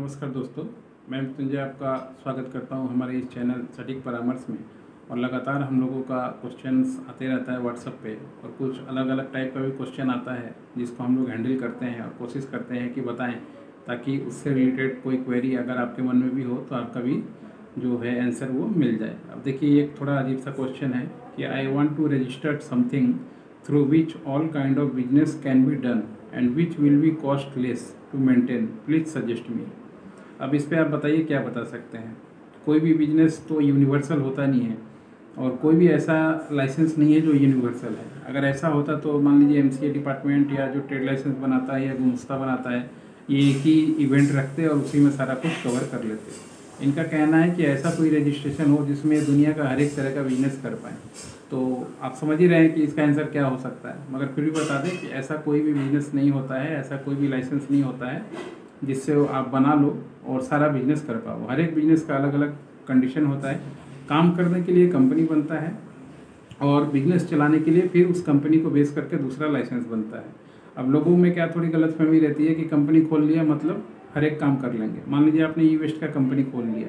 नमस्कार दोस्तों, मैं मृत्युंजय आपका स्वागत करता हूं हमारे इस चैनल सटीक परामर्श में। और लगातार हम लोगों का क्वेश्चंस आते रहता है व्हाट्सएप पे, और कुछ अलग अलग टाइप का भी क्वेश्चन आता है जिसको हम लोग हैंडल करते हैं और कोशिश करते हैं कि बताएं, ताकि उससे रिलेटेड कोई क्वेरी अगर आपके मन में भी हो तो आपका भी जो है आंसर वो मिल जाए। अब देखिए, एक थोड़ा अजीब सा क्वेश्चन है कि I want to register something through which all kind of business can be done and which will be cost less to maintain, please suggest me. अब इस पे आप बताइए क्या बता सकते हैं। कोई भी बिजनेस तो यूनिवर्सल होता नहीं है, और कोई भी ऐसा लाइसेंस नहीं है जो यूनिवर्सल है। अगर ऐसा होता तो मान लीजिए एमसीए डिपार्टमेंट या जो ट्रेड लाइसेंस बनाता है या गुमस्ता बनाता है, ये एक ही इवेंट रखते और उसी में सारा कुछ कवर कर लेते। इनका कहना है कि ऐसा कोई रजिस्ट्रेशन हो जिसमें दुनिया का हर एक तरह का बिजनेस कर पाएँ। तो आप समझ ही रहे हैं कि इसका आंसर क्या हो सकता है, मगर फिर भी बता दें कि ऐसा कोई भी बिजनेस नहीं होता है, ऐसा कोई भी लाइसेंस नहीं होता है जिससे आप बना लो और सारा बिजनेस कर पाओ। हर एक बिजनेस का अलग अलग कंडीशन होता है। काम करने के लिए कंपनी बनता है, और बिजनेस चलाने के लिए फिर उस कंपनी को बेस करके दूसरा लाइसेंस बनता है। अब लोगों में क्या थोड़ी गलतफहमी रहती है कि कंपनी खोल लिया मतलब हर एक काम कर लेंगे। मान लीजिए आपने ई वेस्ट का कंपनी खोल लिया,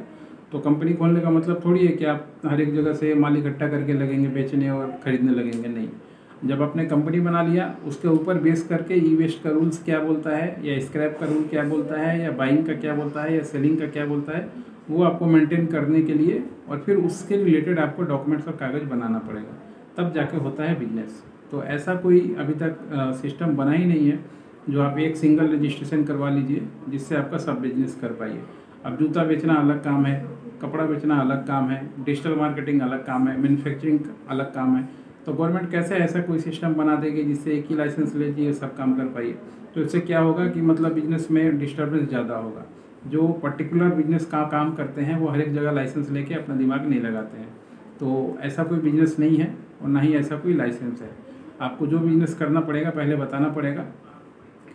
तो कंपनी खोलने का मतलब थोड़ी है कि आप हर एक जगह से माल इकट्ठा करके लगेंगे बेचने और ख़रीदने लगेंगे, नहीं। जब आपने कंपनी बना लिया, उसके ऊपर बेस करके ई वेस्ट का रूल्स क्या बोलता है, या स्क्रैप का रूल क्या बोलता है, या बाइंग का क्या बोलता है, या सेलिंग का क्या बोलता है, वो आपको मेंटेन करने के लिए और फिर उसके रिलेटेड आपको डॉक्यूमेंट्स और कागज़ बनाना पड़ेगा, तब जाके होता है बिजनेस। तो ऐसा कोई अभी तक सिस्टम बना ही नहीं है जो आप एक सिंगल रजिस्ट्रेशन करवा लीजिए जिससे आपका सब बिजनेस कर पाइए। अब जूता बेचना अलग काम है, कपड़ा बेचना अलग काम है, डिजिटल मार्केटिंग अलग काम है, मैन्युफैक्चरिंग अलग काम है। तो गवर्नमेंट कैसे ऐसा कोई सिस्टम बना देगी जिससे एक ही लाइसेंस लीजिए सब काम कर पाइए। तो इससे क्या होगा कि मतलब बिजनेस में डिस्टर्बेंस ज़्यादा होगा। जो पर्टिकुलर बिजनेस का काम करते हैं वो हर एक जगह लाइसेंस लेके अपना दिमाग नहीं लगाते हैं। तो ऐसा कोई बिजनेस नहीं है और ना ही ऐसा कोई लाइसेंस है। आपको जो बिजनेस करना पड़ेगा पहले बताना पड़ेगा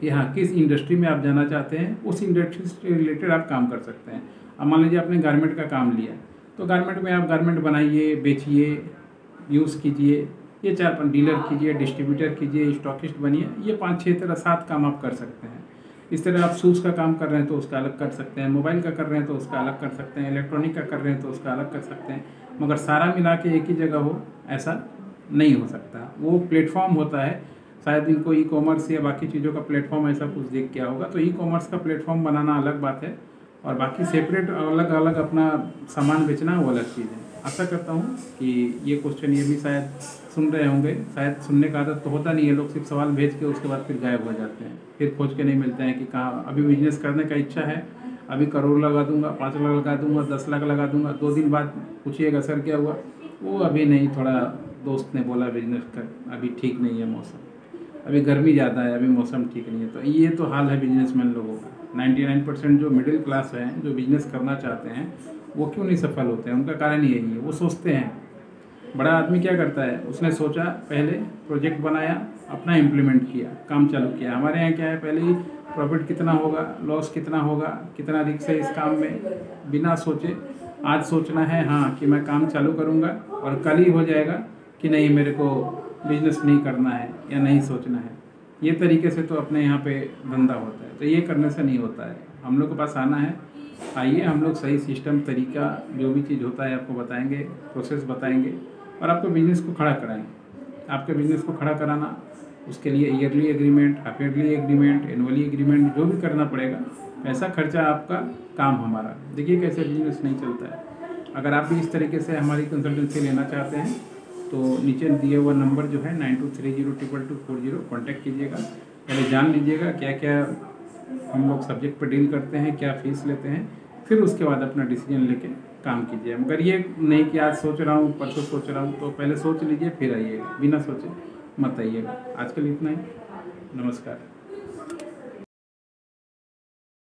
कि हाँ किस इंडस्ट्री में आप जाना चाहते हैं, उस इंडस्ट्री से रिलेटेड आप काम कर सकते हैं। अब मान लीजिए आपने गारमेंट का काम लिया, तो गारमेंट में आप गारमेंट बनाइए, बेचिए, यूज़ कीजिए, ये 4-5 डीलर कीजिए, डिस्ट्रीब्यूटर कीजिए, स्टॉकिस्ट बनिए, ये 5-6 तरह 7 काम आप कर सकते हैं। इस तरह आप शूज़ का काम कर रहे हैं तो उसका अलग कर सकते हैं, मोबाइल का कर रहे हैं तो उसका अलग कर सकते हैं, इलेक्ट्रॉनिक का कर रहे हैं तो उसका अलग कर सकते हैं। मगर सारा मिला के एक ही जगह हो, ऐसा नहीं हो सकता। वो प्लेटफॉर्म होता है, शायद इनको ई कॉमर्स या बाकी चीज़ों का प्लेटफॉर्म ऐसा कुछ देख किया होगा। तो ई कॉमर्स का प्लेटफॉर्म बनाना अलग बात है, और बाकी सेपरेट अलग अलग अपना सामान बेचना वो अलग चीज़ है। आशा करता हूँ कि ये क्वेश्चन ये भी शायद सुन रहे होंगे। शायद सुनने का आदत तो होता नहीं है, लोग सिर्फ सवाल भेज के उसके बाद फिर गायब हो जाते हैं, फिर खोज के नहीं मिलते हैं कि कहाँ। अभी बिजनेस करने का इच्छा है, अभी करोड़ लगा दूंगा, 5 लाख लगा दूंगा, 10 लाख लगा दूंगा, 2 दिन बाद पूछिएगा सर क्या हुआ, वो अभी नहीं, थोड़ा दोस्त ने बोला बिजनेस कर, अभी ठीक नहीं है मौसम, अभी गर्मी ज़्यादा है, अभी मौसम ठीक नहीं है। तो ये तो हाल है बिजनेसमैन लोगों का। 99% जो मिडिल क्लास हैं, जो बिजनेस करना चाहते हैं, वो क्यों नहीं सफल होते हैं? उनका कारण यही है, वो सोचते हैं। बड़ा आदमी क्या करता है, उसने सोचा, पहले प्रोजेक्ट बनाया, अपना इम्प्लीमेंट किया, काम चालू किया। हमारे यहाँ क्या है, पहले ही प्रॉफिट कितना होगा, लॉस कितना होगा, कितना रिस्क है इस काम में, बिना सोचे आज सोचना है हाँ कि मैं काम चालू करूँगा, और कल ही हो जाएगा कि नहीं मेरे को बिजनेस नहीं करना है या नहीं सोचना है। ये तरीके से तो अपने यहाँ पे धंधा होता है। तो ये करने से नहीं होता है। हम लोग के पास आना है, आइए, हम लोग सही सिस्टम, तरीका, जो भी चीज़ होता है आपको बताएंगे, प्रोसेस बताएंगे, और आपको बिजनेस को खड़ा कराएंगे। आपके बिजनेस को खड़ा कराना, उसके लिए yearly agreement, half yearly agreement, annually agreement, जो भी करना पड़ेगा, ऐसा खर्चा आपका, काम हमारा। देखिए कैसे बिजनेस नहीं चलता है। अगर आप भी इस तरीके से हमारी कंसल्टेंसी लेना चाहते हैं तो नीचे दिए हुआ नंबर जो है 9230222240 कॉन्टैक्ट कीजिएगा। पहले जान लीजिएगा क्या क्या हम लोग सब्जेक्ट पर डील करते हैं, क्या फ़ीस लेते हैं, फिर उसके बाद अपना डिसीजन लेके काम कीजिए। मगर ये नहीं कि आज सोच रहा हूँ, परसों सोच रहा हूँ, तो पहले सोच लीजिए फिर आइएगा, बिना सोचे मत आइएगा। आज के लिए इतना ही, नमस्कार।